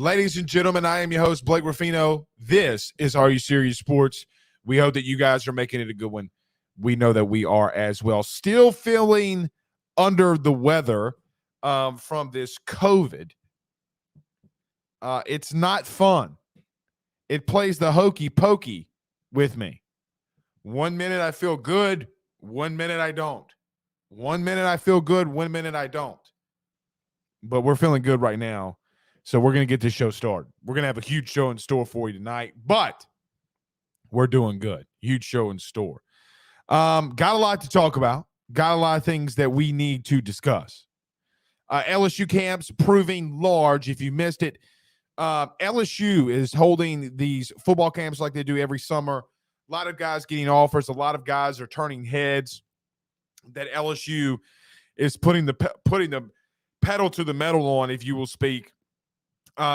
Ladies and gentlemen, I am your host, Blake Ruffino. This is Are You Serious Sports. We hope that you guys are making it a good one. We know that we are as well. Still feeling under the weather from this COVID. It's not fun. It plays the hokey pokey with me. 1 minute I feel good, 1 minute I don't. 1 minute I feel good, 1 minute I don't. But we're feeling good right now. So we're going to get this show started. We're going to have a huge show in store for you tonight, but we're doing good. Huge show in store. Got a lot to talk about. Got a lot of things that we need to discuss. LSU camps proving large. If you missed it, LSU is holding these football camps like they do every summer. A lot of guys getting offers. A lot of guys are turning heads that LSU is putting the pedal to the metal on, if you will speak.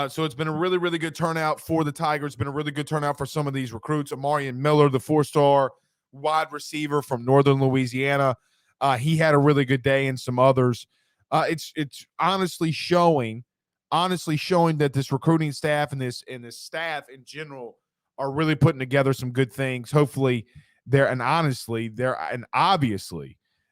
So it's been a really, really good turnout for the Tigers. It's been a really good turnout for some of these recruits. Amarian Miller, the 4-star wide receiver from Northern Louisiana, he had a really good day, and some others. It's honestly showing that this recruiting staff and this staff in general are really putting together some good things. Hopefully, obviously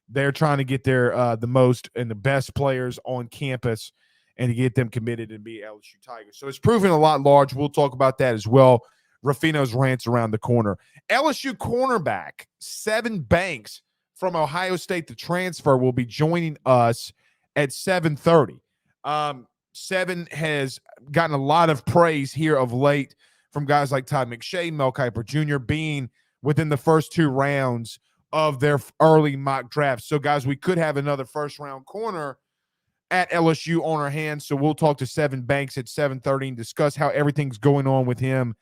they're trying to get their the most and the best players on campus and to get them committed and be LSU Tigers. So it's proving a lot large. We'll talk about that as well. Ruffino's rants around the corner. LSU cornerback Sevyn Banks from Ohio State, the transfer, will be joining us at 7:30. Sevyn has gotten a lot of praise here of late from guys like Todd McShay, Mel Kiper Jr. being within the first two rounds of their early mock drafts. So, guys, we could have another first-round corner at LSU on our hands. So we'll talk to Sevyn Banks at 7:30 and discuss how everything's going on with him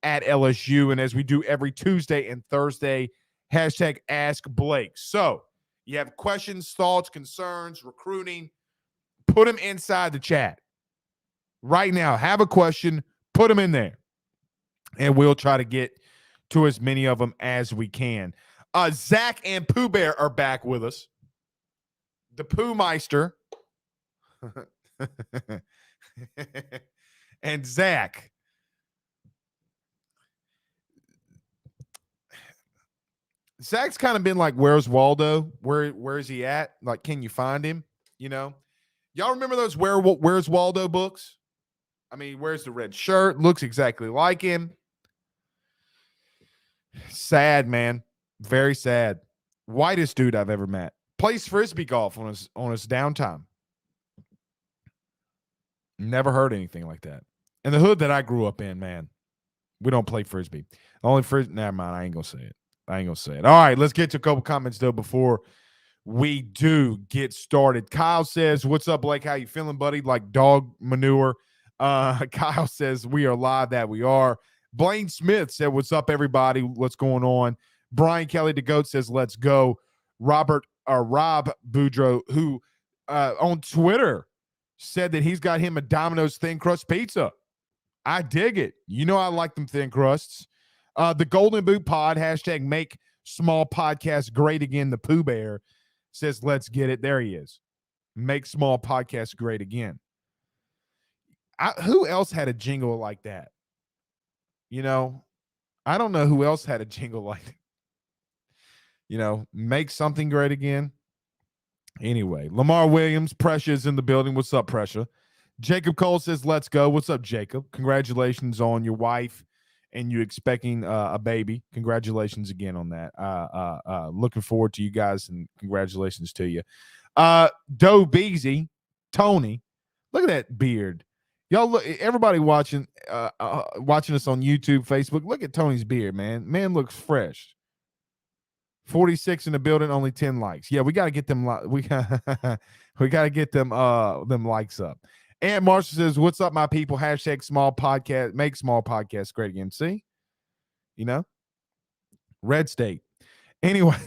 at LSU. And as we do every Tuesday and Thursday, hashtag Ask Blake. So you have questions, thoughts, concerns, recruiting, put them inside the chat right now. Have a question, put them in there, and we'll try to get to as many of them as we can. Zach and Pooh Bear are back with us. The Pooh Meister and Zach. Zach's kind of been like, where's Waldo? Where is he at? Like, can you find him? You know, y'all remember those Where's Waldo books? I mean, where's the red shirt? Looks exactly like him. Sad, man. Very sad. Whitest dude I've ever met. Plays frisbee golf on his downtime. Never heard anything like that. In the hood that I grew up in, man, we don't play frisbee. Only frisbee. Never mind. I ain't gonna say it. All right, let's get to a couple comments though before we do get started. Kyle says, "What's up, Blake? How you feeling, buddy? Like dog manure." Kyle says, "We are live. That we are." Blaine Smith said, "What's up, everybody? What's going on?" Brian Kelly the Goat says, "Let's go." Rob Boudreaux, who on Twitter said that he's got him a Domino's thin crust pizza. I dig it. You know I like them thin crusts. The Golden Boot Pod, hashtag make small podcast great again. The Pooh Bear says, let's get it. There he is. Make small podcast great again. Who else had a jingle like that? You know, I don't know who else had a jingle like that. You know, make something great again. Anyway, Lamar Williams, Pressure is in the building. What's up, Pressure? Jacob Cole says, let's go. What's up, Jacob? Congratulations on your wife and you expecting a baby. Congratulations again on that. Looking forward to you guys, and congratulations to you. Doe Beasy, Tony, look at that beard. Y'all look, everybody watching us on YouTube, Facebook, look at Tony's beard, man. Man looks fresh. 46 in the building, only 10 likes. Yeah, we got to get them. We got to get them likes up. Aunt Marshall says, "What's up, my people?" Hashtag small podcast, make small podcasts great again. See, you know, Red State. Anyway,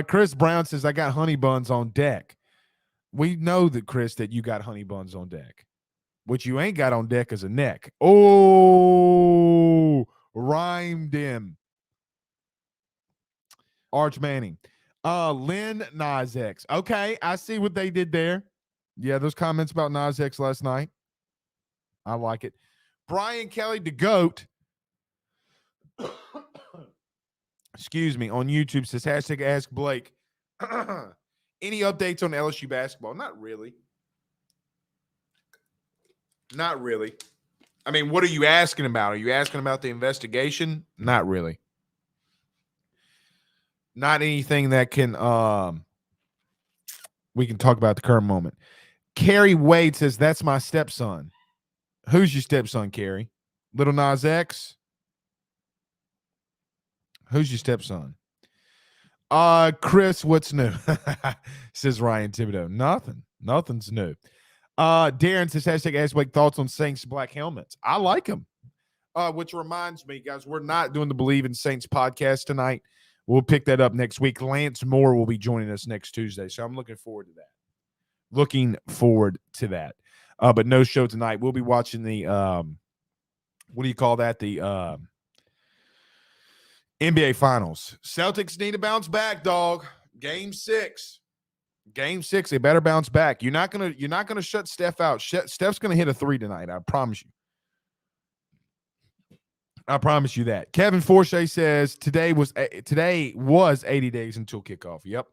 Chris Brown says, "I got honey buns on deck." We know that, Chris, that you got honey buns on deck. What you ain't got on deck is a neck. Oh, rhymed him. Arch Manning. Lynn Nas X. Okay, I see what they did there. Yeah, those comments about Nas X last night. I like it. Brian Kelly, the GOAT, excuse me, on YouTube says, hashtag ask Blake. Any updates on LSU basketball? Not really. Not really. I mean, what are you asking about? Are you asking about the investigation? Not really. Not anything that can we can talk about at the current moment. Carrie Wade says, that's my stepson. Who's your stepson, Carrie? Little Nas X? Who's your stepson? Chris, what's new? Says Ryan Thibodeau. Nothing. Nothing's new. Darren says, hashtag ask Blake thoughts on Saints black helmets. I like them. Which reminds me, guys, we're not doing the Believe in Saints podcast tonight. We'll pick that up next week. Lance Moore will be joining us next Tuesday, so I'm looking forward to that. But no show tonight. We'll be watching the what do you call that? The NBA Finals. Celtics need to bounce back, dog. Game 6. They better bounce back. You're not gonna shut Steph out. Steph's gonna hit a 3 tonight. I promise you. I promise you that. Kevin Forshey says today was 80 days until kickoff. Yep.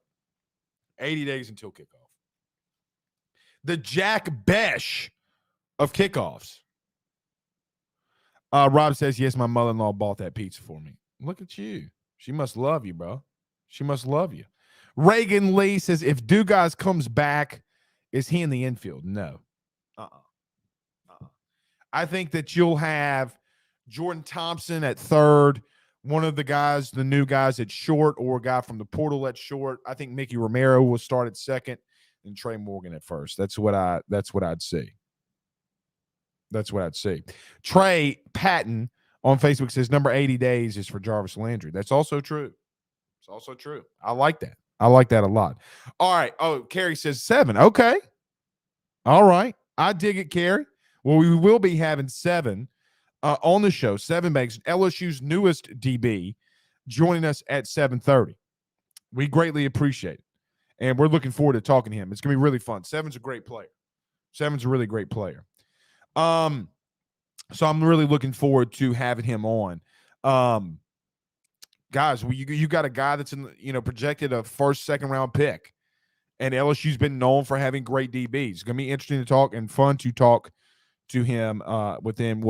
80 days until kickoff. The Jack Besh of kickoffs. Rob says, yes, my mother-in-law bought that pizza for me. Look at you. She must love you, bro. She must love you. Reagan Lee says, if Dugas comes back, is he in the infield? No. I think that you'll have Jordan Thompson at third, one of the guys, the new guys at short, or a guy from the portal at short. I think Mickey Romero will start at second and Trey Morgan at first. That's what I'd see. That's what I'd see. Trey Patton on Facebook says number 80 days is for Jarvis Landry. That's also true. It's also true. I like that. I like that a lot. All right. Oh, Carrie says 7. Okay. All right. I dig it, Carrie. Well, we will be having 7 on the show. 7 Banks, LSU's newest DB, joining us at 7:30. We greatly appreciate it. And we're looking forward to talking to him. It's going to be really fun. 7's a great player. 7's a really great player. So I'm really looking forward to having him on. Guys, you got a guy that's projected a first, second round pick, and LSU's been known for having great DBs. It's going to be interesting to talk and fun to talk to him within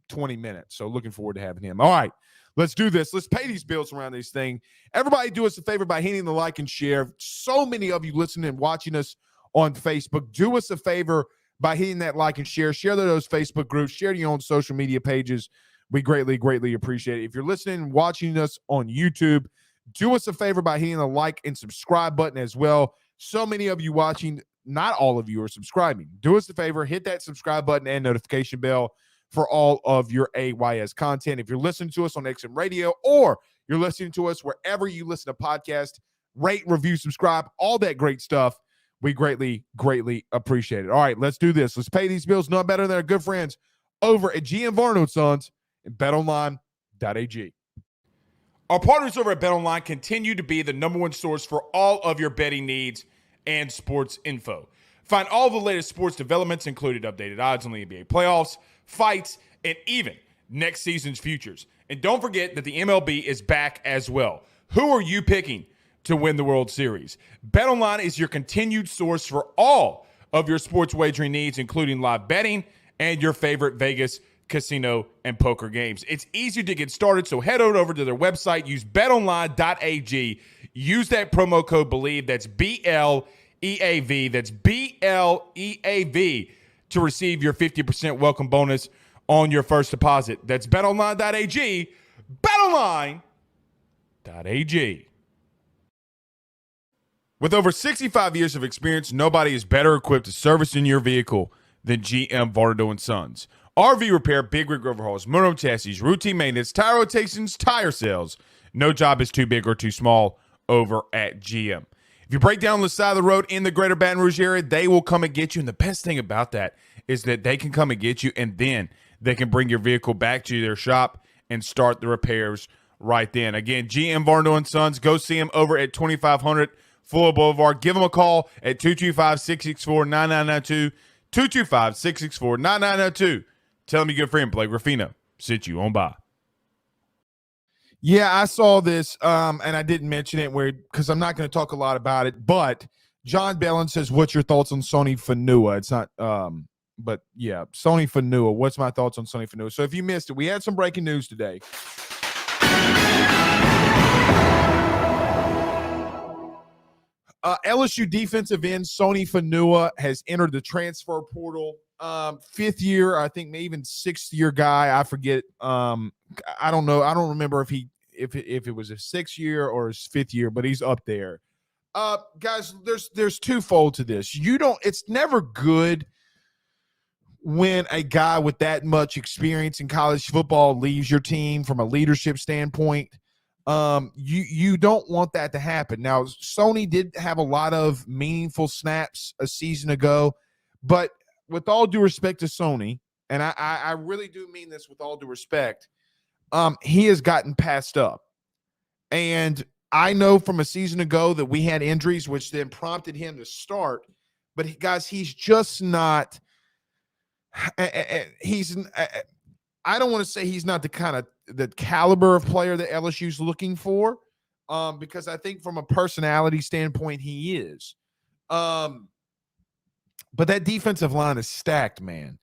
20 minutes. So looking forward to having him. All right, let's do this. Let's pay these bills around this thing. Everybody do us a favor by hitting the like and share. So many of you listening and watching us on Facebook. Do us a favor by hitting that like and share. Share those Facebook groups. Share to your own social media pages. We greatly, greatly appreciate it. If you're listening and watching us on YouTube, do us a favor by hitting the like and subscribe button as well. So many of you watching, not all of you are subscribing. Do us a favor, hit that subscribe button and notification bell for all of your AYS content. If you're listening to us on XM Radio or you're listening to us wherever you listen to podcasts, rate, review, subscribe, all that great stuff. We greatly, greatly appreciate it. All right, let's do this. Let's pay these bills. None better than our good friends over at GM Varno & Sons and betonline.ag. Our partners over at BetOnline continue to be the number one source for all of your betting needs and sports info. Find all the latest sports developments, including updated odds on the NBA playoffs, fights, and even next season's futures. And don't forget that the MLB is back as well. Who are you picking to win the World Series? BetOnline is your continued source for all of your sports wagering needs, including live betting and your favorite Vegas casino and poker games. It's easy to get started, so head on over to their website. Use betonline.ag. Use that promo code BELIEVE. That's BLEAV. That's BLEAV to receive your 50% welcome bonus on your first deposit. That's betonline.ag. Betonline.ag. With over 65 years of experience, nobody is better equipped to service in your vehicle than GM Varno & Sons. RV repair, big rig overhauls, motorhome chassis, routine maintenance, tire rotations, tire sales. No job is too big or too small over at GM. If you break down the side of the road in the greater Baton Rouge area, they will come and get you. And the best thing about that is that they can come and get you, and then they can bring your vehicle back to their shop and start the repairs right then. Again, GM Varno & Sons. Go see them over at 2500 Fuller Boulevard. Give them a call at 225-664-9992. 225-664-9992. Tell them your good friend Blake Ruffino sent you on by. Yeah, I saw this, and I didn't mention it because I'm not going to talk a lot about it. But John Bellin says, "What's your thoughts on Sony Fonua?" It's not, but yeah, Sony Fonua. What's my thoughts on Sony Fonua? So if you missed it, we had some breaking news today. LSU defensive end Sony Fonua has entered the transfer portal. 5th year, I think maybe even 6th year guy. I forget. I don't know. I don't remember if it was a 6th year or his 5th year, but he's up there. Guys, there's twofold to this. It's never good when a guy with that much experience in college football leaves your team from a leadership standpoint. You don't want that to happen. Now, Sony did have a lot of meaningful snaps a season ago, but with all due respect to Sony, and I really do mean this with all due respect, he has gotten passed up. And I know from a season ago that we had injuries, which then prompted him to start. But guys, he's just not. I don't want to say he's not the caliber of player that LSU's looking for, because I think from a personality standpoint he is. But that defensive line is stacked, man.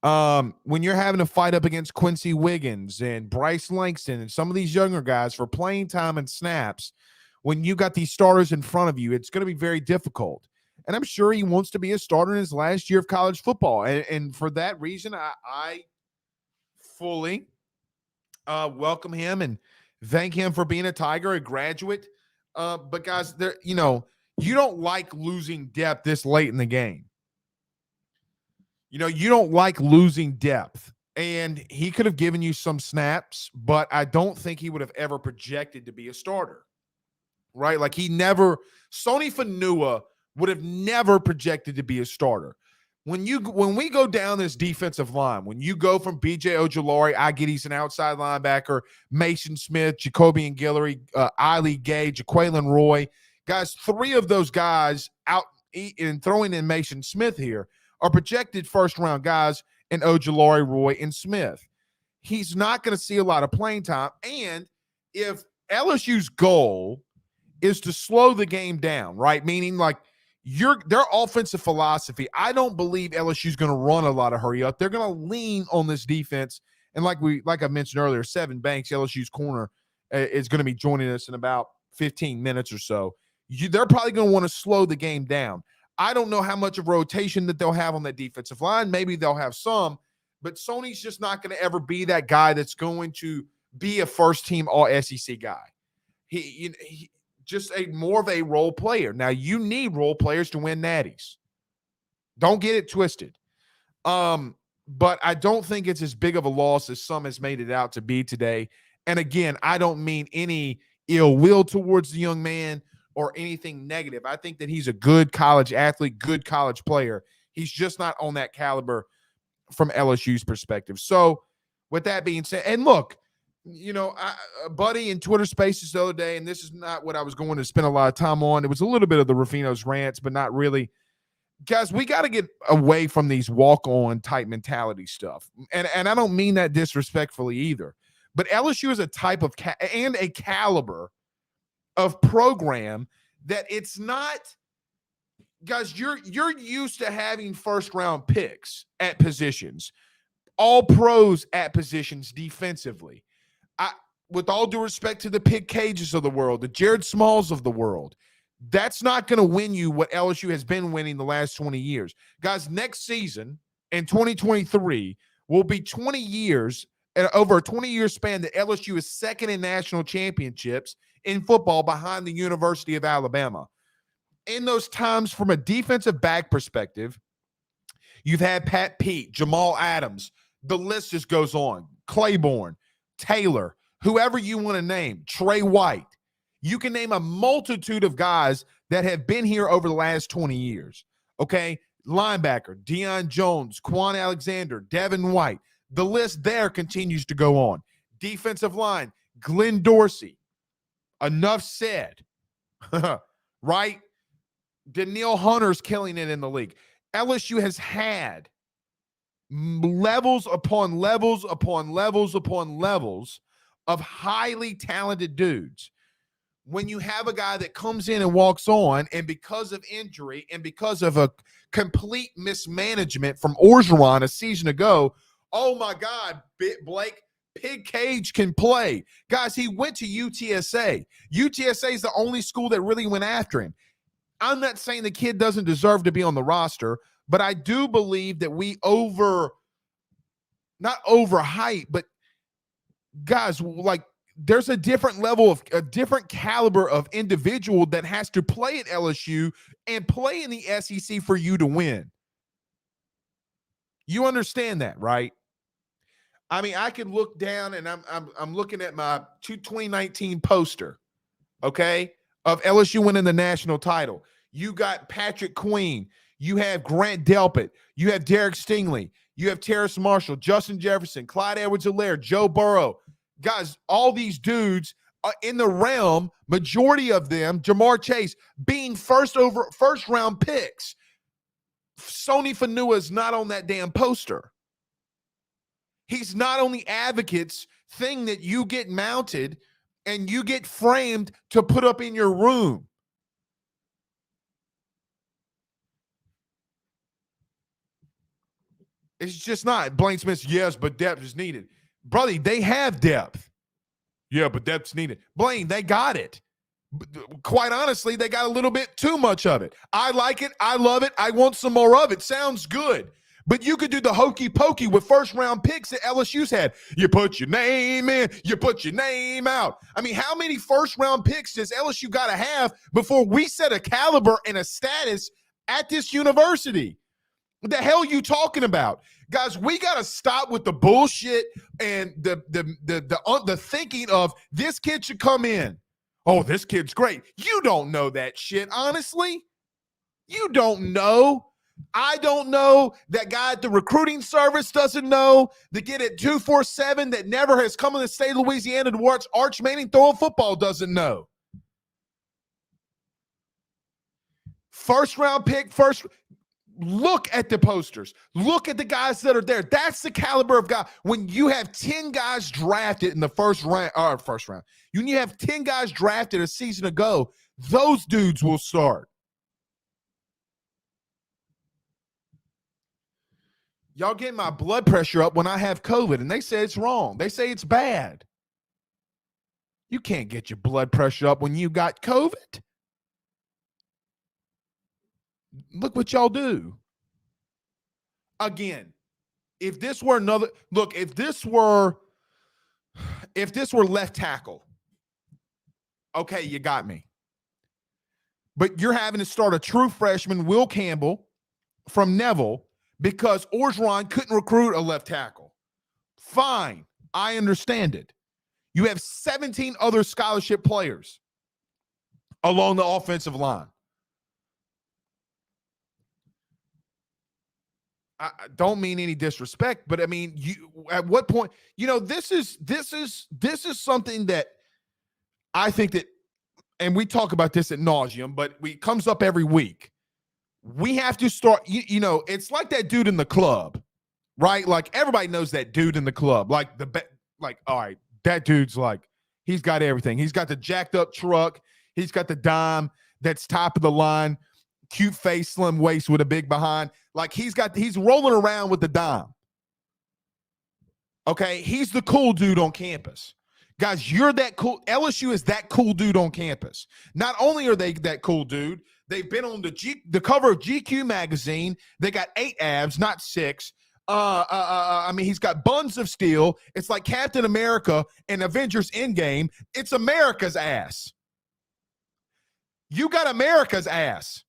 When you're having to fight up against Quincy Wiggins and Bryce Langston and some of these younger guys for playing time and snaps, when you got these starters in front of you, it's going to be very difficult. And I'm sure he wants to be a starter in his last year of college football. And for that reason, I fully welcome him and thank him for being a Tiger, a graduate. But guys, you don't like losing depth this late in the game. You don't like losing depth. And he could have given you some snaps, but I don't think he would have ever projected to be a starter. Right? Like Sony Fonua would have never projected to be a starter. When we go down this defensive line, when you go from B.J. Ojulari, I get he's an outside linebacker, Mason Smith, Jacobian Guillory, Eiley Gay, Jaquelin Roy, guys, 3 of those guys out and throwing in Mason Smith here are projected first-round guys in Ojulari, Roy, and Smith. He's not going to see a lot of playing time. And if LSU's goal is to slow the game down, right, meaning like their offensive philosophy, I don't believe LSU's going to run a lot of hurry up. They're going to lean on this defense. And like I mentioned earlier, Sevyn Banks, LSU's corner, is going to be joining us in about 15 minutes or so. They're probably going to want to slow the game down. I don't know how much of rotation that they'll have on that defensive line. Maybe they'll have some, but Sony's just not going to ever be that guy that's going to be a first-team All-SEC guy. He just more of a role player. Now, you need role players to win natties. Don't get it twisted. But I don't think it's as big of a loss as some has made it out to be today. And again, I don't mean any ill will towards the young man or anything negative. I think that he's a good college athlete, good college player. He's just not on that caliber from LSU's perspective. So with that being said, and look, a buddy in Twitter Spaces the other day, and this is not what I was going to spend a lot of time on. It was a little bit of the Ruffino's rants, but not really. Guys, we got to get away from these walk-on type mentality stuff. And I don't mean that disrespectfully either. But LSU is a type of and a caliber of program that it's not, guys, you're used to having first-round picks at positions, all pros at positions defensively. With all due respect to the Pick Cages of the world, the Jared Smalls of the world, that's not going to win you what LSU has been winning the last 20 years. Guys, next season in 2023 will be 20 years, over a 20-year span that LSU is second in national championships in football behind the University of Alabama. In those times, from a defensive back perspective, you've had Pat Pete, Jamal Adams, the list just goes on, Claiborne, Taylor, whoever you want to name, Trey White. You can name a multitude of guys that have been here over the last 20 years, okay? Linebacker, Deion Jones, Quan Alexander, Devin White. The list there continues to go on. Defensive line, Glenn Dorsey. Enough said. right? Danielle Hunter's killing it in the league. LSU has had levels upon levels upon levels upon levels of highly talented dudes. When you have a guy that comes in and walks on, and because of injury and because of a complete mismanagement from Orgeron a season ago, oh my God, Blake, Pig Cage can play. Guys, he went to UTSA. UTSA is the only school that really went after him. I'm not saying the kid doesn't deserve to be on the roster, but I do believe that we not overhype, but guys, like, there's a different level of a different caliber of individual that has to play at LSU and play in the SEC for you to win. You understand that, right? I mean, I can look down and I'm looking at my 2019 poster, okay, of LSU winning the national title. You got Patrick Queen, you have Grant Delpit, you have Derek Stingley, you have Terrace Marshall, Justin Jefferson, Clyde Edwards-Helaire, Joe Burrow. Guys, all these dudes are in the realm, majority of them, Jamar Chase, being first round picks. Sony Fonua is not on that damn poster. He's not on the advocates thing that you get mounted and you get framed to put up in your room. It's just not. Blaine Smith, yes, but depth is needed. Brother, they have depth. Yeah, but depth's needed. Blaine, they got it. Quite honestly, they got a little bit too much of it. I like it. I love it. I want some more of it. Sounds good. But you could do the hokey pokey with first round picks that LSU's had. You put your name in, you put your name out. I mean, how many first round picks does LSU got to have before we set a caliber and a status at this university? What the hell are you talking about? Guys, we got to stop with the bullshit and the thinking of this kid should come in. Oh, this kid's great. You don't know that shit, honestly. You don't know. I don't know. That guy at the recruiting service doesn't know. The kid at 247 that never has come in the state of Louisiana to watch Arch Manning throw a football doesn't know. First round pick, look at the posters. Look at the guys that are there. That's the caliber of guy. When you have 10 guys drafted in the first round, when you have 10 guys drafted a season ago, those dudes will start. Y'all getting my blood pressure up when I have COVID, and they say it's wrong. They say it's bad. You can't get your blood pressure up when you got COVID. Look what y'all do. Again, if this were left tackle, okay, you got me. But you're having to start a true freshman, Will Campbell, from Neville, because Orgeron couldn't recruit a left tackle. Fine, I understand it. You have 17 other scholarship players along the offensive line. I don't mean any disrespect, but I mean, at what point, this is something that I think that, and we talk about this ad nauseum, but it comes up every week. We have to start, it's like that dude in the club, right? Like, everybody knows that dude in the club. All right, that dude's like, he's got everything. He's got the jacked up truck. He's got the dime that's top of the line, cute face, slim waist with a big behind. Like, he's rolling around with the dime. Okay, he's the cool dude on campus. Guys, you're that cool. LSU is that cool dude on campus. Not only are they that cool dude, they've been on the cover of GQ magazine. They got 8 abs, not 6. I mean, he's got buns of steel. It's like Captain America and Avengers Endgame. It's America's ass. You got America's ass.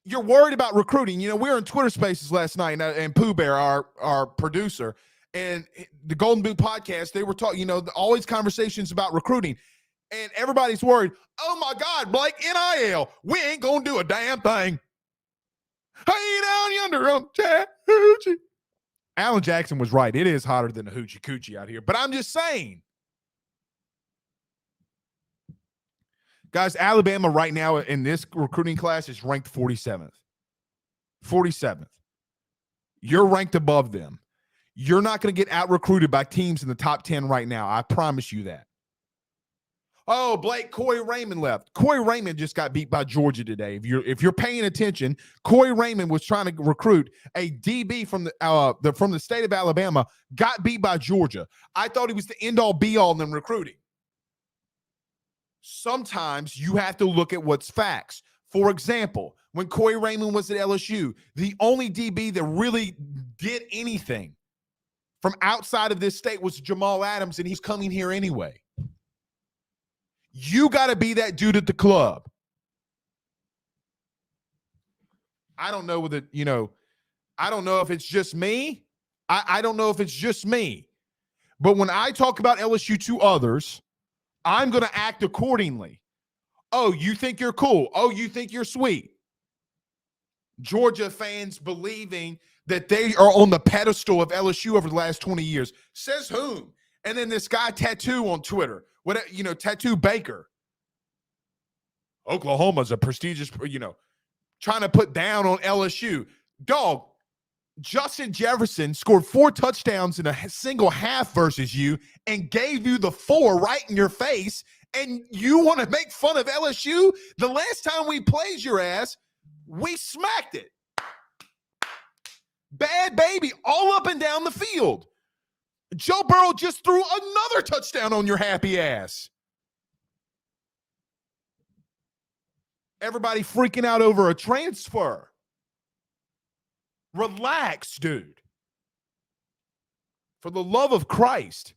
You're worried about recruiting. We were in Twitter Spaces last night, and Pooh Bear, our producer, and the Golden Boot podcast, they were talking, all these conversations about recruiting, and everybody's worried. Oh my God, Blake, NIL, we ain't gonna do a damn thing. Hey, down yonder on Chattahoochee. Alan Jackson was right. It is hotter than a hoochie coochie out here, but I'm just saying. Guys, Alabama right now in this recruiting class is ranked 47th. 47th. You're ranked above them. You're not going to get out-recruited by teams in the top 10 right now. I promise you that. Oh, Blake, Corey Raymond left. Corey Raymond just got beat by Georgia today. If you're paying attention, Corey Raymond was trying to recruit a DB from the state of Alabama, got beat by Georgia. I thought he was the end-all, be-all in recruiting. Sometimes you have to look at what's facts. For example, when Corey Raymond was at LSU, the only DB that really did anything from outside of this state was Jamal Adams, and he's coming here anyway. You got to be that dude at the club. I don't know whether, I don't know if it's just me. I don't know if it's just me. But when I talk about LSU to others, I'm going to act accordingly. Oh, you think you're cool. Oh, you think you're sweet. Georgia fans believing that they are on the pedestal of LSU over the last 20 years. Says whom? And then this guy Tattoo on Twitter. Tattoo Baker. Oklahoma's a prestigious, trying to put down on LSU. Dog, Justin Jefferson scored 4 touchdowns in a single half versus you and gave you the 4 right in your face, and you want to make fun of LSU? The last time we played your ass, we smacked it. Bad baby all up and down the field. Joe Burrow just threw another touchdown on your happy ass. Everybody freaking out over a transfer. Relax, dude. For the love of Christ.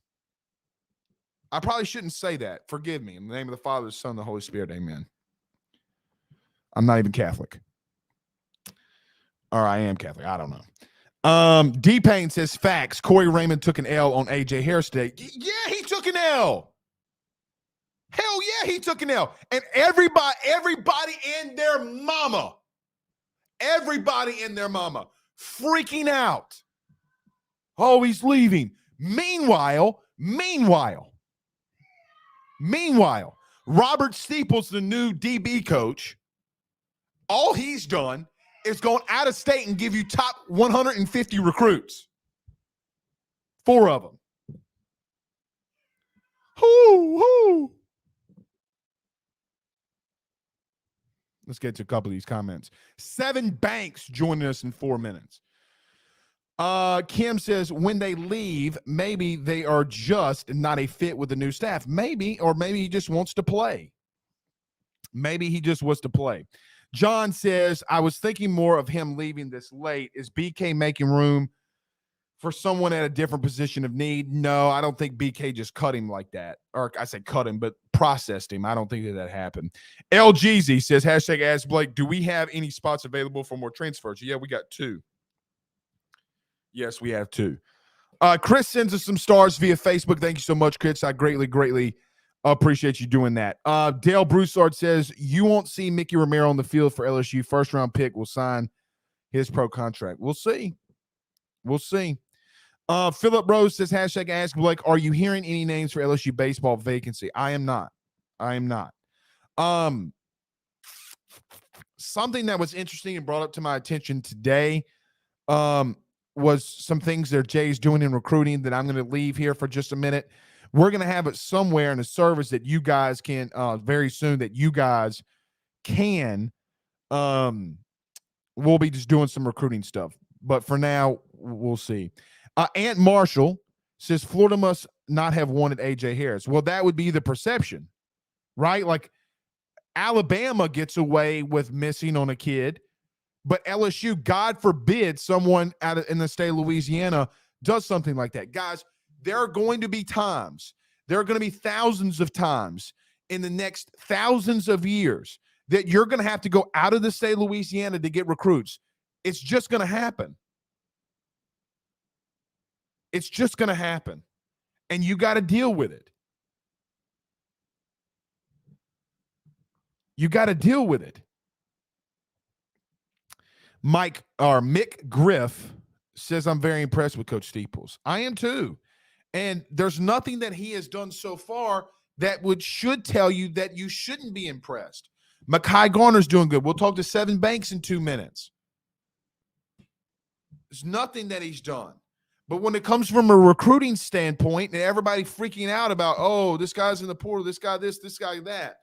I probably shouldn't say that. Forgive me. In the name of the Father, the Son, and the Holy Spirit, amen. I'm not even Catholic. Or I am Catholic. I don't know. D-Payne says, facts. Corey Raymond took an L on A.J. Harris today. Yeah, he took an L. Hell yeah, he took an L. And everybody and their mama, freaking out. Oh, he's leaving. Meanwhile, Robert Steeple's the new DB coach. All he's done is gone out of state and give you top 150 recruits. 4 of them. Hoo. Let's get to a couple of these comments. Sevyn Banks joining us in 4 minutes. Kim says, when they leave, maybe they are just not a fit with the new staff. Maybe, or maybe he just wants to play. John says, I was thinking more of him leaving this late. Is BK making room for someone at a different position of need? No, I don't think BK just cut him like that. Or I said cut him, but processed him. I don't think that happened. LGZ says, hashtag ask Blake, do we have any spots available for more transfers? Yeah, we got 2. Yes, we have 2. Chris sends us some stars via Facebook. Thank you so much, Chris. I greatly appreciate you doing that. Dale Broussard says, you won't see Mickey Romero on the field for LSU. First-round pick will sign his pro contract. We'll see. Philip Rose says, hashtag ask Blake, are you hearing any names for LSU baseball vacancy? I am not. Something that was interesting and brought up to my attention today was some things that Jay's doing in recruiting that I'm going to leave here for just a minute. We're going to have it somewhere in a service that you guys can very soon that you guys can. We'll be just doing some recruiting stuff. But for now, we'll see. Aunt Marshall says Florida must not have wanted A.J. Harris. Well, that would be the perception, right? Like Alabama gets away with missing on a kid, but LSU, God forbid, someone in the state of Louisiana does something like that. Guys, there are going to be times, there are going to be thousands of times in the next thousands of years that you're going to have to go out of the state of Louisiana to get recruits. It's just going to happen. It's just going to happen. And you got to deal with it. Mick Griff says, I'm very impressed with Coach Steeples. I am too. And there's nothing that he has done so far that should tell you that you shouldn't be impressed. Mekhi Garner's doing good. We'll talk to Sevyn Banks in 2 minutes. There's nothing that he's done. But when it comes from a recruiting standpoint and everybody freaking out about, oh, this guy's in the portal, this guy this guy that.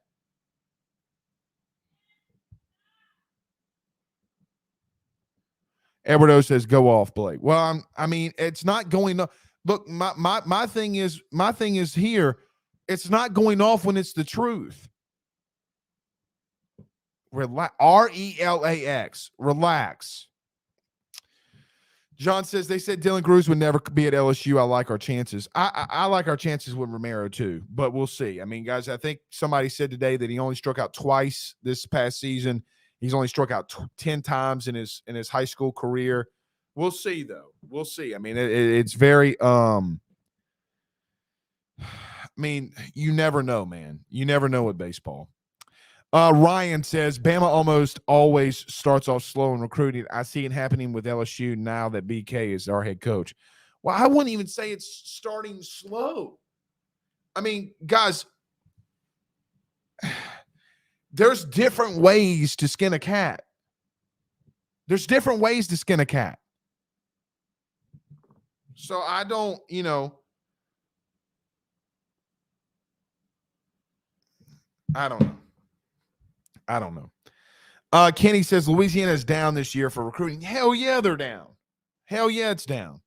Edward O says, go off, Blake. Well, I mean, it's not going off. Look, my thing is here. It's not going off when it's the truth. RELAX. Relax. John says, they said Dylan Cruz would never be at LSU. I like our chances. I like our chances with Romero too, but we'll see. I mean, guys, I think somebody said today that he only struck out twice this past season. He's only struck out 10 times in his high school career. We'll see, though. We'll see. I mean, it's very I mean, you never know, man. You never know with baseball. Ryan says, Bama almost always starts off slow in recruiting. I see it happening with LSU now that BK is our head coach. Well, I wouldn't even say it's starting slow. I mean, guys, there's different ways to skin a cat. There's different ways to skin a cat. So I don't, I don't know. Kenny says Louisiana's down this year for recruiting. Hell yeah, they're down. Hell yeah, it's down.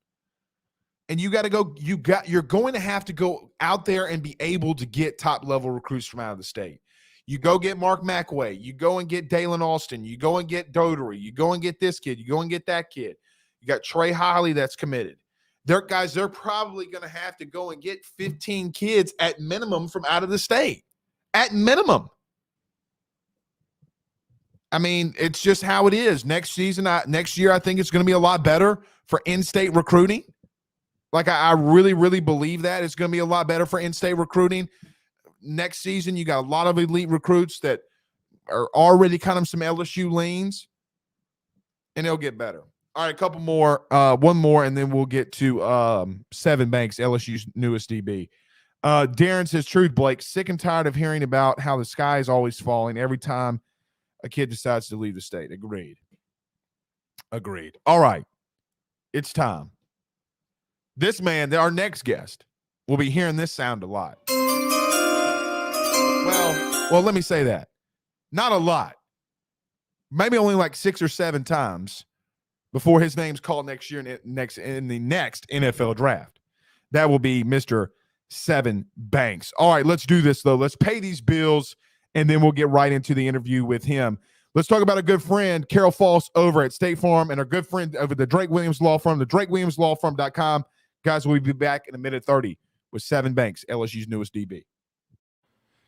And you got to go, you're going to have to go out there and be able to get top level recruits from out of the state. You go get Mark McWay. You go and get Dalen Austin. You go and get Dotery. You go and get this kid. You go and get that kid. You got Trey Holly that's committed. They're probably going to have to go and get 15 kids at minimum from out of the state. At minimum. I mean, it's just how it is. Next year, I think it's going to be a lot better for in-state recruiting. Like, I really, really believe that it's going to be a lot better for in-state recruiting. Next season, you got a lot of elite recruits that are already kind of some LSU leans, and they'll get better. All right, a couple more, one more, and then we'll get to Sevyn Banks, LSU's newest DB. Darren says, truth, Blake, sick and tired of hearing about how the sky is always falling every time a kid decides to leave the state. Agreed. All right, it's time. This man, our next guest, will be hearing this sound a lot. Well, let me say that. Not a lot. Maybe only like 6 or 7 times before his name's called next year in the next NFL draft. That will be Mr. Sevyn Banks. All right, let's do this, though. Let's pay these bills, and then we'll get right into the interview with him. Let's talk about a good friend, Carol False, over at State Farm, and our good friend over the Drake Williams Law Firm, the drakewilliamslawfirm.com. Guys, we'll be back in a minute 30 with Sevyn Banks, LSU's newest DB.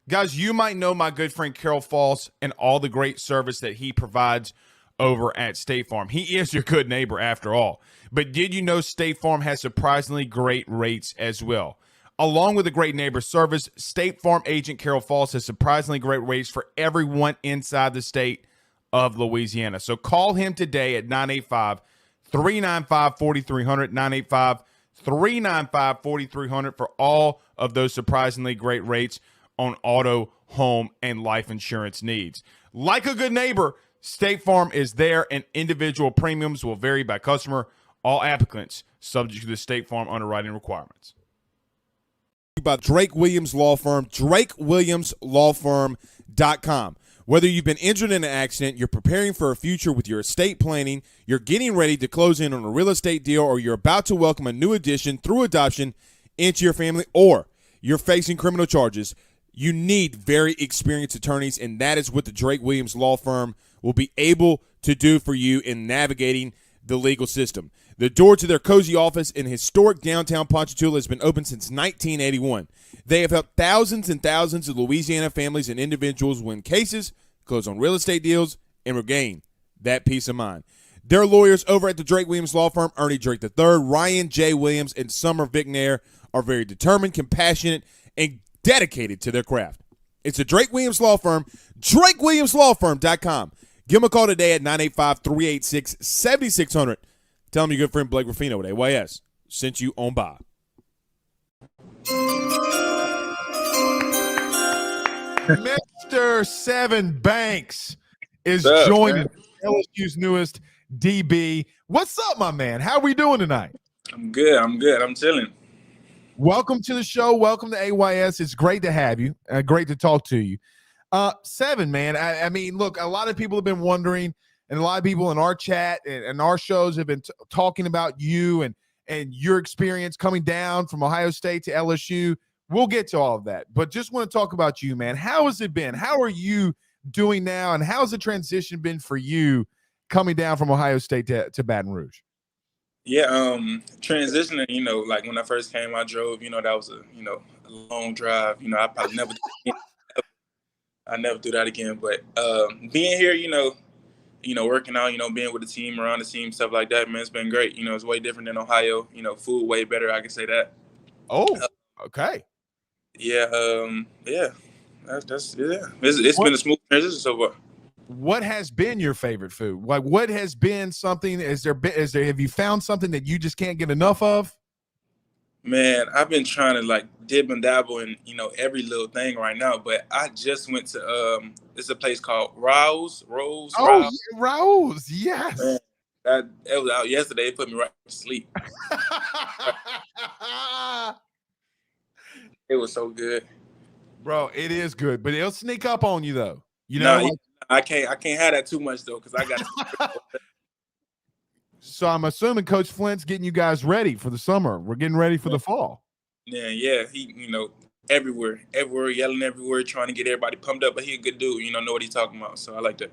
Guys, you might know my good friend Carol False and all the great service that he provides over at State Farm. He is your good neighbor after all. But did you know State Farm has surprisingly great rates as well? Along with the great neighbor service, State Farm agent Carol False has surprisingly great rates for everyone inside the state of Louisiana. So call him today at 985-395-4300, 985-395-4300 for all of those surprisingly great rates on auto, home, and life insurance needs. Like a good neighbor, State Farm is there, and individual premiums will vary by customer. All applicants subject to the State Farm underwriting requirements. By Drake Williams Law Firm, drakewilliamslawfirm.com. Whether you've been injured in an accident, you're preparing for a future with your estate planning, you're getting ready to close in on a real estate deal, or you're about to welcome a new addition through adoption into your family, or you're facing criminal charges, you need very experienced attorneys, and that is what the Drake Williams Law Firm will be able to do for you in navigating the legal system. The door to their cozy office in historic downtown Ponchatoula has been open since 1981. They have helped thousands and thousands of Louisiana families and individuals win cases, close on real estate deals, and regain that peace of mind. Their lawyers over at the Drake Williams Law Firm, Ernie Drake III, Ryan J. Williams, and Summer Vignair, are very determined, compassionate, and dedicated to their craft. It's the Drake Williams Law Firm, drakewilliamslawfirm.com. Give them a call today at 985-386-7600. Tell them your good friend Blake Ruffino at AYS sent you on by. Mr. Sevyn Banks is What's up, joining man? LSU's newest DB. What's up, my man? How we doing tonight? I'm good. I'm good. I'm chilling. Welcome to the show. Welcome to AYS. It's great to have you. Great to talk to you. Sevyn, man. I mean, look, a lot of people have been wondering, and a lot of people in our chat and our shows have been talking about you and your experience coming down from Ohio State to LSU. We'll get to all of that, but just want to talk about you, man. How has it been? How are you doing now, and how's the transition been for you coming down from Ohio State to Baton Rouge? Yeah, transitioning, like when I first came, I drove, that was a long drive. I probably never do that again. I never do that again. But being here, working out, being with the team, around the team, stuff like that, man, it's been great. It's way different than Ohio. Food way better, I can say that. Oh, okay. Yeah, yeah. That's yeah. It's What been a smooth transition so far. what has been your favorite food? Like, what has been something? Have you found something that you just can't get enough of? Man, I've been trying to like dib and dabble in every little thing right now, but I just went to it's a place called Oh, Rouse. yeah, Raoul's, Man, yes. that it was out yesterday. It put me right to sleep. It was so good. Bro, it is good, but it'll sneak up on you though. You know, Nah, like, I can't have that too much though, because I got to. so I'm assuming Coach Flint's getting you guys ready for the summer. We're getting ready for the fall. Yeah. He everywhere, yelling everywhere, trying to get everybody pumped up. But he a good dude. Know what he's talking about. So I like that.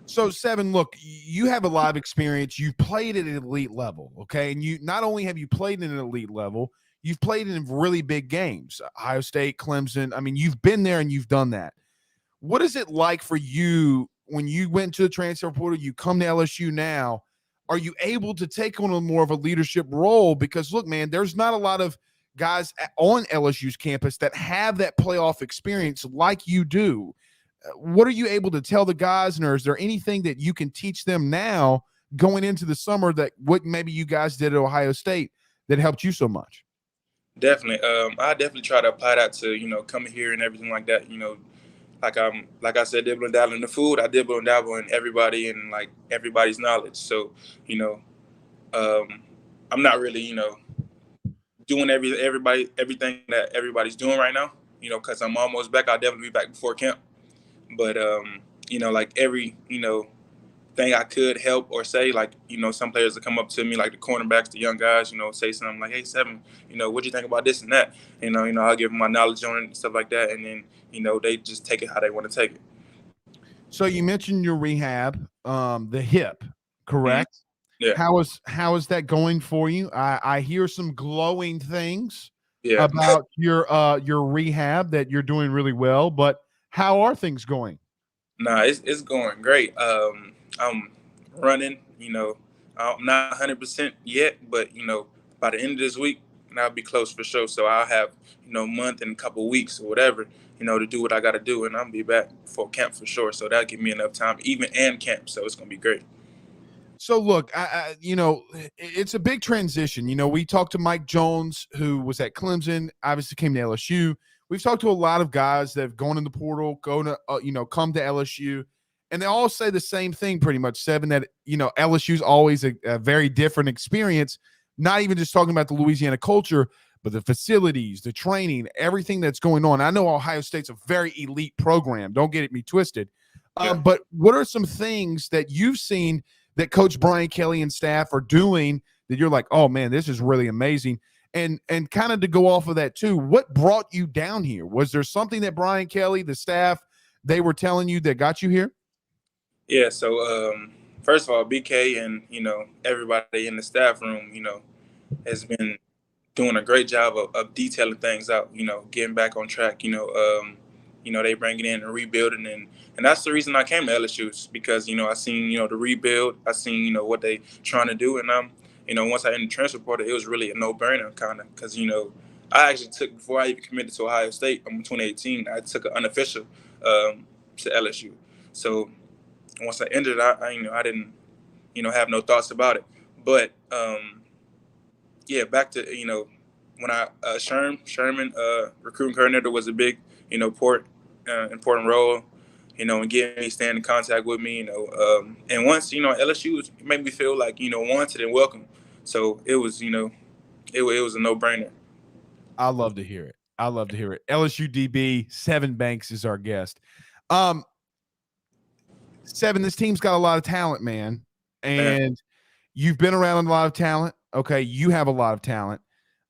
So, Sevyn, look, you have a lot of experience. You've played at an elite level, okay? And you not only have you played at an elite level, you've played in really big games, Ohio State, Clemson. I mean, you've been there and you've done that. What is it like for you when you went to the transfer portal? You come to LSU now. Are you able to take on a more of a leadership role? Because look, man, there's not a lot of guys on LSU's campus that have that playoff experience like you do. What are you able to tell the guys, and is there anything that you can teach them now going into the summer that what maybe you guys did at Ohio State that helped you so much? Definitely. I definitely try to apply that to coming here and everything like that. Like I said, dibble and dabble in the food. I dibble and dabble in everybody and like everybody's knowledge. So you know, um, I'm not really doing everything that everybody's doing right now. Because I'm almost back. I'll definitely be back before camp. But like every thing I could help or say, like some players that come up to me, like the cornerbacks, the young guys, say something like, "Hey, Sevyn, what do you think about this and that?" I'll give them my knowledge on it and stuff like that, and then they just take it how they want to take it. So you mentioned your rehab, the hip, Mm-hmm. correct? Yeah, How is that going for you? I hear some glowing things yeah. about your rehab that you're doing really well, but how are things going? Nah, it's going great. I'm running. I'm not 100% yet, but by the end of this week, and I'll be close for sure. So I'll have a month and a couple weeks or whatever, to do what I got to do, and I'll be back for camp for sure. So that'll give me enough time, even and camp. So it's gonna be great. So look, it's a big transition. We talked to Mike Jones, who was at Clemson, obviously came to LSU. We've talked to a lot of guys that have gone in the portal, come to LSU, and they all say the same thing pretty much, Sevyn, that LSU is always a very different experience. Not even just talking about the Louisiana culture, but the facilities, the training, everything that's going on. I know Ohio State's a very elite program. Don't get me twisted. Yeah. But what are some things that you've seen that Coach Brian Kelly and staff are doing that you're like, oh man, this is really amazing? And kind of to go off of that too, what brought you down here? Was there something that Brian Kelly, the staff, they were telling you that got you here? Yeah. So first of all, BK and everybody in the staff room, has been doing a great job of detailing things out, getting back on track, they bringing in and rebuilding, and that's the reason I came to LSU, because I seen the rebuild, I seen what they trying to do, and once I entered the transfer portal, it was really a no-brainer kind of, because I actually took, before I even committed to Ohio State in 2018, I took an unofficial to LSU. So once I entered, I didn't have no thoughts about it, but yeah, back to when I Sherman recruiting coordinator was a big important role, and getting me staying in contact with me, and once, LSU made me feel like, wanted and welcome. So it was, it was a no brainer. I love to hear it. I love to hear it. LSU DB Sevyn Banks is our guest. Um, Sevyn, this team's got a lot of talent, man, Man, and you've been around a lot of talent. Okay, you have a lot of talent.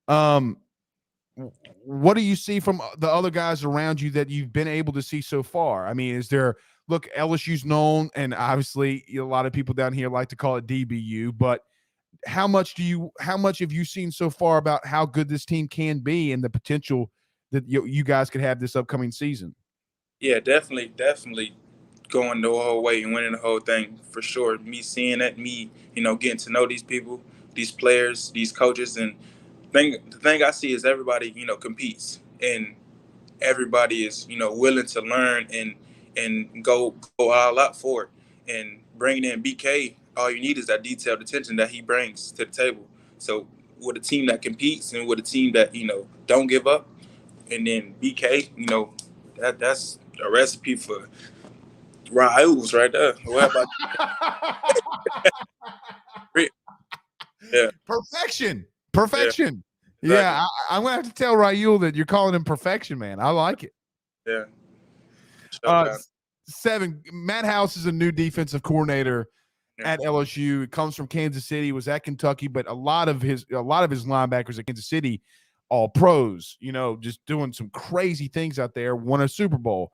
Um, what do you see from the other guys around you that you've been able to see so far? I mean, is there look, LSU's known, and obviously a lot of people down here like to call it DBU, but how much have you seen so far about how good this team can be and the potential that you guys could have this upcoming season? yeah, definitely going the whole way and winning the whole thing for sure. Me seeing that, me, getting to know these people, these players, these coaches, and the thing I see is everybody, competes, and everybody is, willing to learn and go all out for it. And bringing in BK, all you need is that detailed attention that he brings to the table. So with a team that competes and with a team that, don't give up, and then BK, that's a recipe for rivals right there. What about you? Yeah, Perfection. yeah, Perfection. exactly. Yeah, I'm gonna have to tell Raul that you're calling him perfection, man. I like it. Yeah, show Uh, down. Sevyn, Matt House is a new defensive coordinator Yeah. at LSU. It comes from Kansas City, was at Kentucky, but a lot of his linebackers at Kansas City, all pros, just doing some crazy things out there, won a Super Bowl.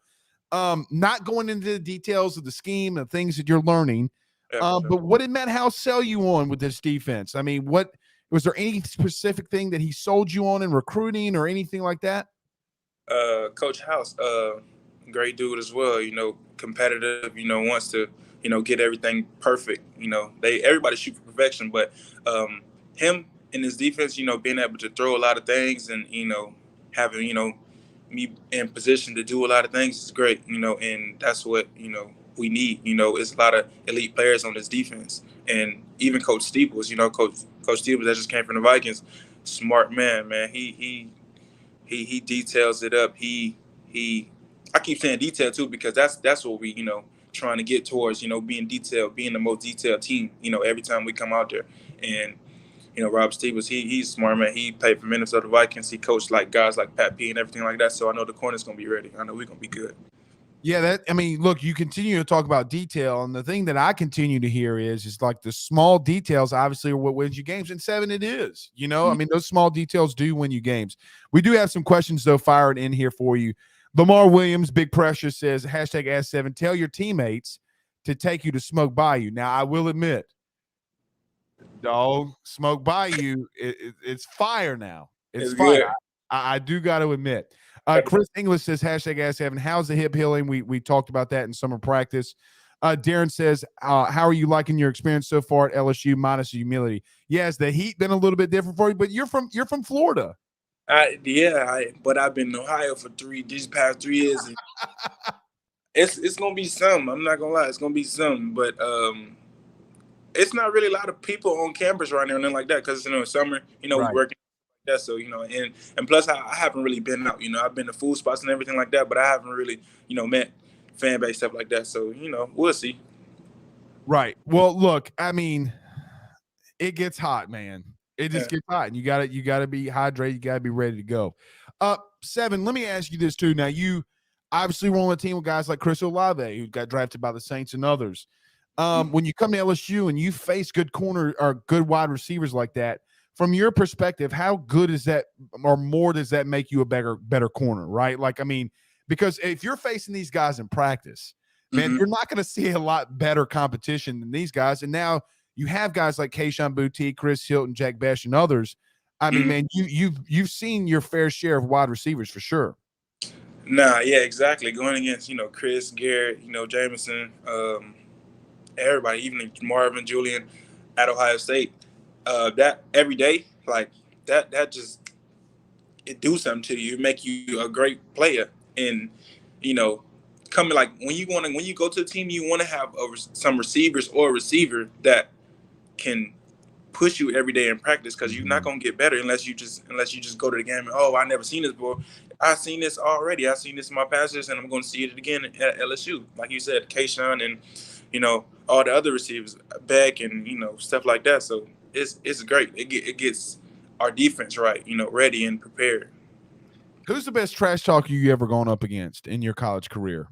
Not going into the details of the scheme and things that you're learning. Yeah, for sure. But what did Matt House sell you on with this defense? I mean, what was there any specific thing that he sold you on in recruiting or anything like that? Coach House, great dude as well. Competitive. Wants to get everything perfect. Everybody shoot for perfection, but him in his defense, being able to throw a lot of things and having me in position to do a lot of things is great. And that's what we need. It's a lot of elite players on this defense, and even Coach Steeples. Coach Steeples that just came from the Vikings, smart man. Man, he details it up. He I keep saying detail too because that's what we trying to get towards, being detailed, being the most detailed team, every time we come out there. And Rob Stevens, he's smart man. He played for Minnesota Vikings. He coached like guys like Pat P and everything like that. So I know the corner's gonna be ready. I know we're gonna be good. Yeah, I mean, look, you continue to talk about detail, and the thing that I continue to hear is like the small details obviously are what wins you games. And Sevyn, it is. I mean, those small details do win you games. We do have some questions though fired in here for you. Lamar Williams, Big Pressure says hashtag Ask Sevyn. Tell your teammates to take you to Smoke Bayou. Now, I will admit, dog, Smoke Bayou, it's fire now. It's It's fire. good. I do got to admit. Chris English says hashtag Ask Sevyn. How's the hip healing? We talked about that in summer practice. Darren says, how are you liking your experience so far at LSU minus humility? Yes, the heat been a little bit different for you, but you're from Florida. But I've been in Ohio for these past 3 years. And it's gonna be some. I'm not gonna lie, it's gonna be some. But it's not really a lot of people on campus right now and nothing like that because summer. We Right. working like that. So and plus I haven't really been out. I've been to food spots and everything like that, but I haven't really met fan base stuff like that. So we'll see. Right. Well, look, I mean, it gets hot, man. It Yeah. just gets hot, and you gotta be hydrated. You gotta be ready to go. Sevyn, let me ask you this too. Now, you obviously were on a team with guys like Chris Olave, who got drafted by the Saints and others. When you come to LSU and you face good corner or good wide receivers like that, from your perspective, how good is that, or more does that make you a better corner, right? Like, I mean, because if you're facing these guys in practice, man, Mm-hmm. you're not going to see a lot better competition than these guys. And now you have guys like Kayshon Boutte, Chris Hilton, Jack Bech, and others. I mean, Mm-hmm. man, you've seen your fair share of wide receivers for sure. Nah, yeah, exactly. Going against Chris, Garrett, Jameson, everybody, even Marvin, Julian at Ohio State. That every day, like that just it do something to you. It make you a great player. And you know, coming like when you go to a team, you want to have some receivers or a receiver that can push you every day in practice because you're not Mhm. gonna get better unless you just go to the game and I never seen this before. I seen this already. I seen this in my passes, and I'm going to see it again at LSU. Like you said, Kayshawn and all the other receivers, Beck, and stuff like that. So it's great. It gets our defense right, ready and prepared. Who's the best trash talker you ever gone up against in your college career?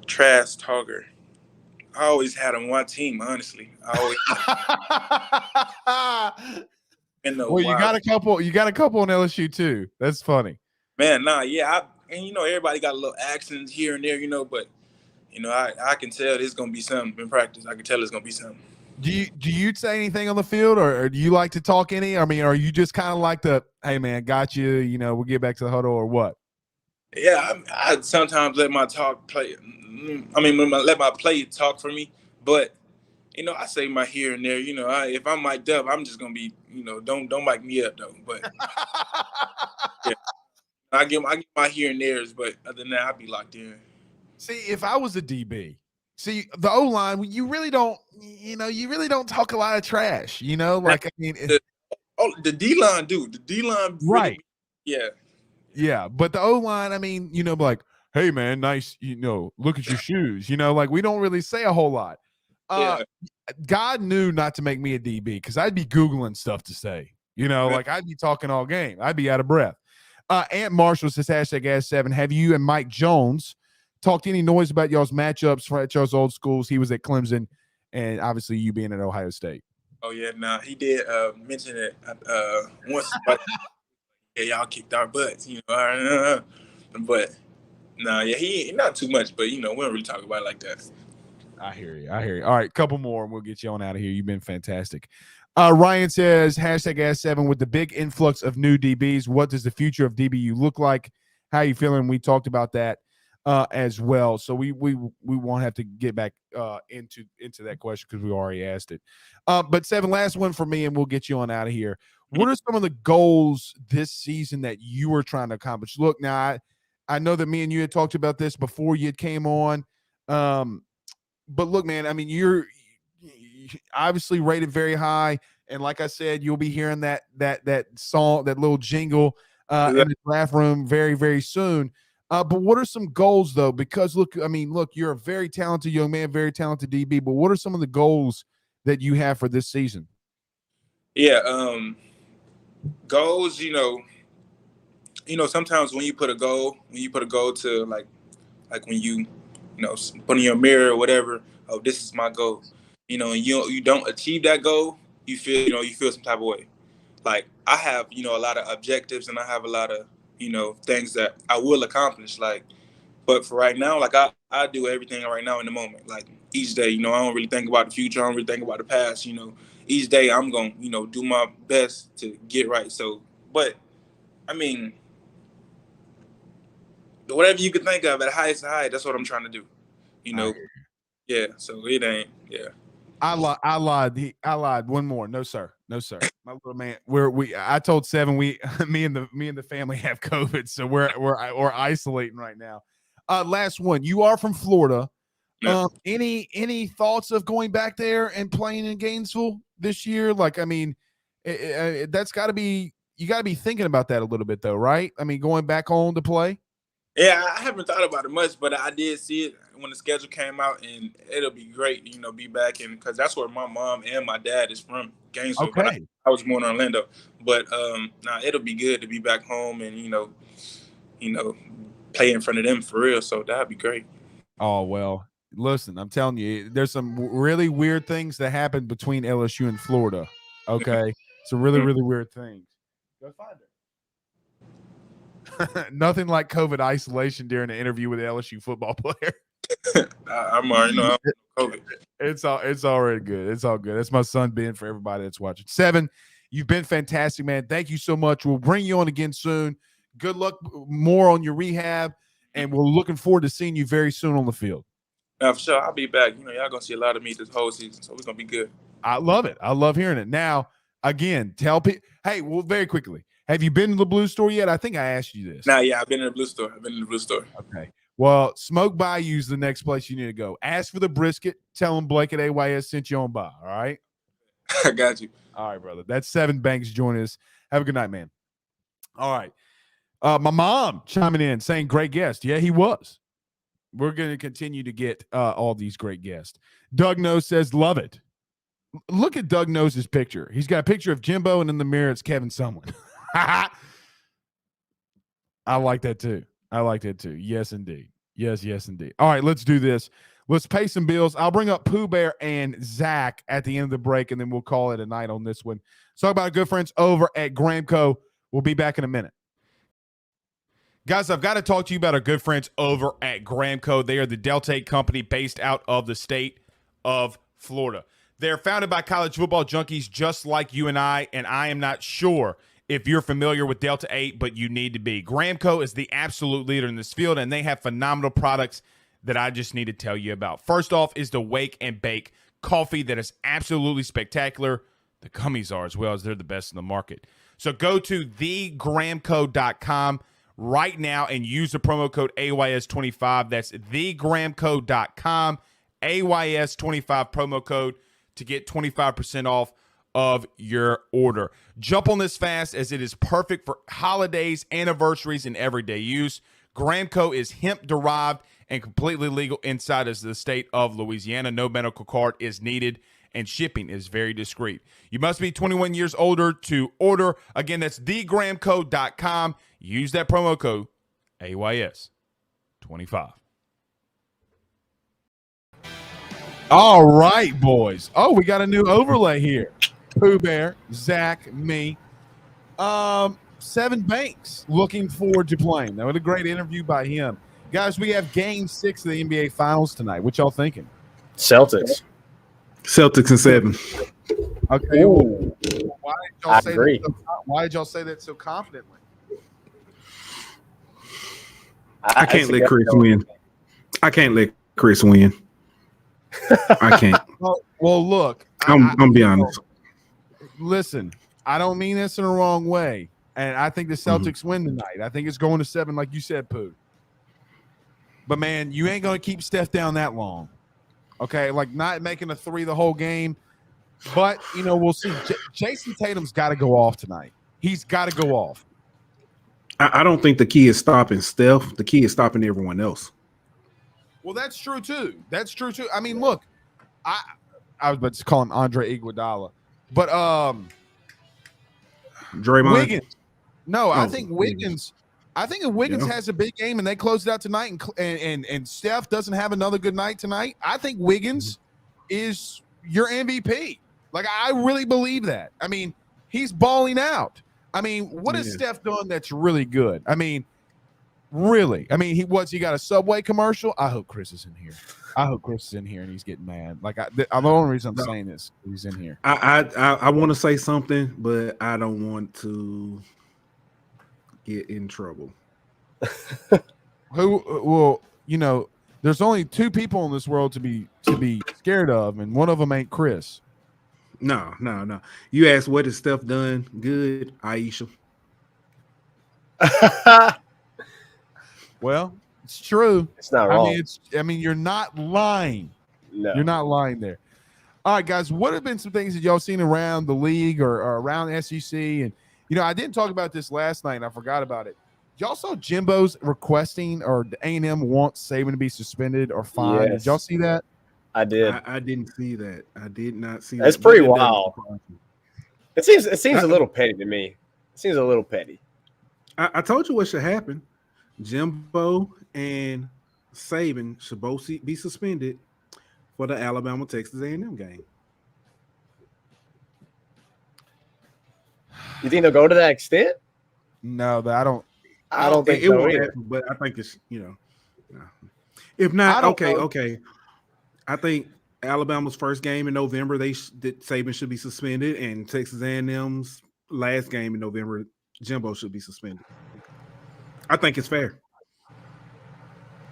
Trash talker. I always had on one team, honestly. I always well, you got a couple. You got a couple on LSU too. That's funny, man. Nah, yeah, everybody got a little accents here and there, but I can tell there's gonna be something in practice. I can tell it's gonna be something. Do you say anything on the field, or do you like to talk any? I mean, are you just kind of like the, hey man, got you, we'll get back to the huddle, or what? Yeah, I sometimes let my talk play. I mean, let my play talk for me. But I say my here and there. If I'm mic'd up, I'm just gonna be, don't mic me up though. But yeah, I get my here and there's. But other than that, I'll be locked in. See, if I was a DB, the O line, you really don't talk a lot of trash. Like I mean, the D line, dude. The D line, right? Really, yeah. Yeah, but the O line, I mean, like, hey man, nice, look at your shoes. Like we don't really say a whole lot. Yeah. God knew not to make me a DB because I'd be Googling stuff to say. Like I'd be talking all game. I'd be out of breath. Aunt Marshall says #Ask7. Have you and Mike Jones talked any noise about y'all's matchups at y'all's old schools? He was at Clemson, and obviously you being at Ohio State. Oh yeah, nah, he did mention it once. Yeah, y'all kicked our butts, but nah, yeah, he not too much, but we don't really talk about it like that. I hear you. All right, couple more and we'll get you on out of here. You've been fantastic. Ryan says #Ask7. With the big influx of new DBs, what does the future of DBU look like? How are you feeling? We talked about that as well, so we won't have to get back into that question because we already asked it. But Sevyn, last one for me, and we'll get you on out of here. What are some of the goals this season that you were trying to accomplish? Look, now I know that me and you had talked about this before you came on, but look, man, I mean, you're obviously rated very high, and like I said, you'll be hearing that song, that little jingle in the draft room very, very soon. But what are some goals though? Because look, you're a very talented young man, very talented DB. But what are some of the goals that you have for this season? Yeah, goals. Sometimes when you put a goal to like when you put in your mirror or whatever. Oh, this is my goal. And you don't achieve that goal, you feel some type of way. Like I have a lot of objectives and I have a lot of things that I will accomplish. Like, but for right now, like I do everything right now in the moment. Like each day, I don't really think about the future. I don't really think about the past. Each day I'm gonna do my best to get right. So, but I mean, whatever you can think of at highest high, that's what I'm trying to do. Yeah. So it ain't. Yeah. I lied. One more. No, sir. My little man. I told Sevyn me and the family have COVID, so we're isolating right now. Last one. You are from Florida. Yeah. Any thoughts of going back there and playing in Gainesville this year? Like, I mean, that's got to be, you got to be thinking about that a little bit though, right? I mean, going back home to play. Yeah, I haven't thought about it much, but I did see it when the schedule came out, and it'll be great, be back in, because that's where my mom and my dad is from, Gainesville. Okay. But I was born in Orlando, but it'll be good to be back home and play in front of them for real. So that'd be great. Oh well, listen, I'm telling you, there's some really weird things that happen between LSU and Florida. Okay, some really weird things. Go find it. Nothing like COVID isolation during an interview with an LSU football player. I'm already know COVID. It's already good. It's all good. That's my son Ben for everybody that's watching. Sevyn, you've been fantastic, man. Thank you so much. We'll bring you on again soon. Good luck more on your rehab, and we're looking forward to seeing you very soon on the field. Now, for sure, I'll be back. Y'all gonna see a lot of me this whole season, so we're gonna be good. I love it. I love hearing it. Now, again, tell people. Hey, well, very quickly. Have you been to the Blue Store yet? I think I asked you this. Nah, yeah, I've been in the Blue Store. Okay. Well, Smoke Bayou's the next place you need to go. Ask for the brisket. Tell them Blake at AYS sent you on by. All right? I got you. All right, brother. That's Sevyn Banks joining us. Have a good night, man. All right. My mom chiming in saying great guest. Yeah, he was. We're going to continue to get all these great guests. Doug Nose says, love it. Look at Doug Nose's picture. He's got a picture of Jimbo, and in the mirror, it's Kevin Sumlin. I like that too. I like that too. Yes, indeed. Yes, indeed. All right, let's do this. Let's pay some bills. I'll bring up Pooh Bear and Zach at the end of the break, and then we'll call it a night on this one. Let's talk about our good friends over at Gramco. We'll be back in a minute. Guys, I've got to talk to you about our good friends over at Gramco. They are the Delta 8 company based out of the state of Florida. They're founded by college football junkies just like you and I am not sure if you're familiar with Delta 8, but you need to be. Gramco is the absolute leader in this field, and they have phenomenal products that I just need to tell you about. First off is the Wake and Bake coffee that is absolutely spectacular. The gummies are as well, as they're the best in the market. So go to thegramco.com right now and use the promo code AYS25. That's thegramco.com, AYS25 promo code to get 25% off of your order. Jump on this fast, as it is perfect for holidays, anniversaries, and everyday use. Gramco is hemp-derived and completely legal inside of the state of Louisiana. No medical card is needed, and shipping is very discreet. You must be 21 years older to order. Again, that's thegramco.com. Use that promo code AYS25. All right, boys. Oh, we got a new overlay here. Pooh Bear, Zach, me. Sevyn Banks, looking forward to playing. That was a great interview by him. Guys, we have Game 6 of the NBA Finals tonight. What y'all thinking? Celtics and 7. Okay. Ooh, Why did y'all say that so confidently? I can't let Chris win. I can't let Chris win. I can't. Well, look. I'm be honest. Listen, I don't mean this in the wrong way. And I think the Celtics win tonight. I think it's going to 7, like you said, Pooh. But, man, you ain't going to keep Steph down that long. Okay? Like, not making a 3 the whole game. But, we'll see. Jason Tatum's got to go off tonight. He's got to go off. I don't think the key is stopping Steph. The key is stopping everyone else. Well, that's true, too. I mean, look, I was about to call him Andre Iguodala. But Draymond? Wiggins. No, I think Wiggins has a big game, and they close it out tonight, and Steph doesn't have another good night tonight. I think Wiggins is your MVP. Like, I really believe that. I mean, he's balling out. I mean, what has Steph done that's really good? I mean, really. I mean, he got a Subway commercial? I hope Chris is in here. And he's getting mad. Like, the only reason I'm saying this, he's in here. I want to say something, but I don't want to get in trouble. Well, there's only 2 people in this world to be scared of, and one of them ain't Chris. No. You asked what has Steph done good, Aisha. Well, it's true. It's not wrong. I mean, you're not lying. No. You're not lying there. All right, guys, what have been some things that y'all seen around the league or around the SEC? And, I didn't talk about this last night, and I forgot about it. Y'all saw Jimbo's requesting, or the A&M wants Saban to be suspended or fined. Yes. Did y'all see that? I did. I didn't see that. I did not see that. That's pretty wild. It seems a little petty to me. It seems a little petty. I told you what should happen. Jimbo and Saban should both be suspended for the Alabama-Texas A&M game. You think they'll go to that extent? No, I don't. I don't think it so won't either. happen, but I think it's no. If not, okay. I think Alabama's first game in November, Saban should be suspended, and Texas A&M's last game in November, Jimbo should be suspended. I think it's fair.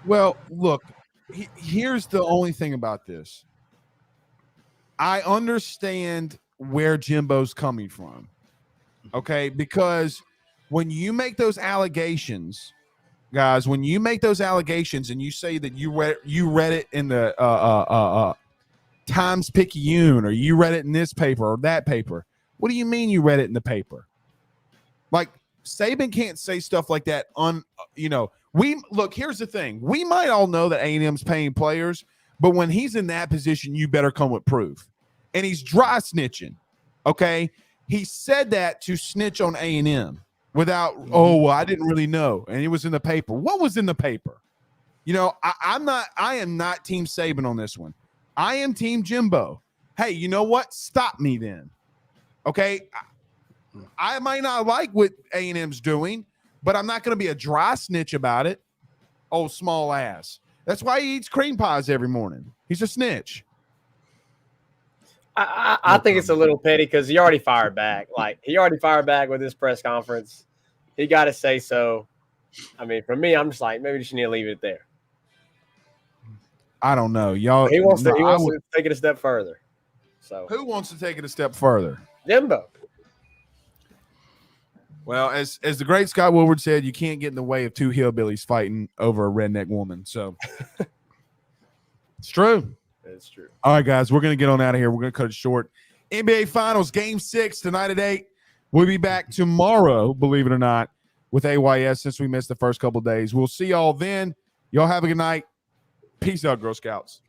Well, look, here's the only thing about this. I understand where Jimbo's coming from, okay? Because when you make those allegations, guys, and you say that you read it in the Times-Picayune, or you read it in this paper or that paper, what do you mean you read it in the paper? Like, Saban can't say stuff like that. Here's the thing. We might all know that A&M's paying players, but when he's in that position, you better come with proof. And he's dry snitching. Okay, he said that to snitch on A&M without. Oh, well, I didn't really know, and it was in the paper. What was in the paper? I am not Team Saban on this one. I am Team Jimbo. Hey, you know what? Stop me then. Okay, I might not like what A&M's doing, but I'm not going to be a dry snitch about it. Oh, small ass. That's why he eats cream pies every morning. He's a snitch. I think it's a little petty because he already fired back. Like, he already fired back with his press conference. He got to say so. I mean, for me, I'm just like, maybe you should need to leave it there. I don't know. Y'all. He wants to take it a step further. So who wants to take it a step further? Jimbo. Well, as the great Scott Woodward said, you can't get in the way of two hillbillies fighting over a redneck woman. So it's true. It's true. All right, guys, we're going to get on out of here. We're going to cut it short. NBA Finals, Game 6 tonight at 8. We'll be back tomorrow, believe it or not, with AYS since we missed the first couple of days. We'll see y'all then. Y'all have a good night. Peace out, Girl Scouts.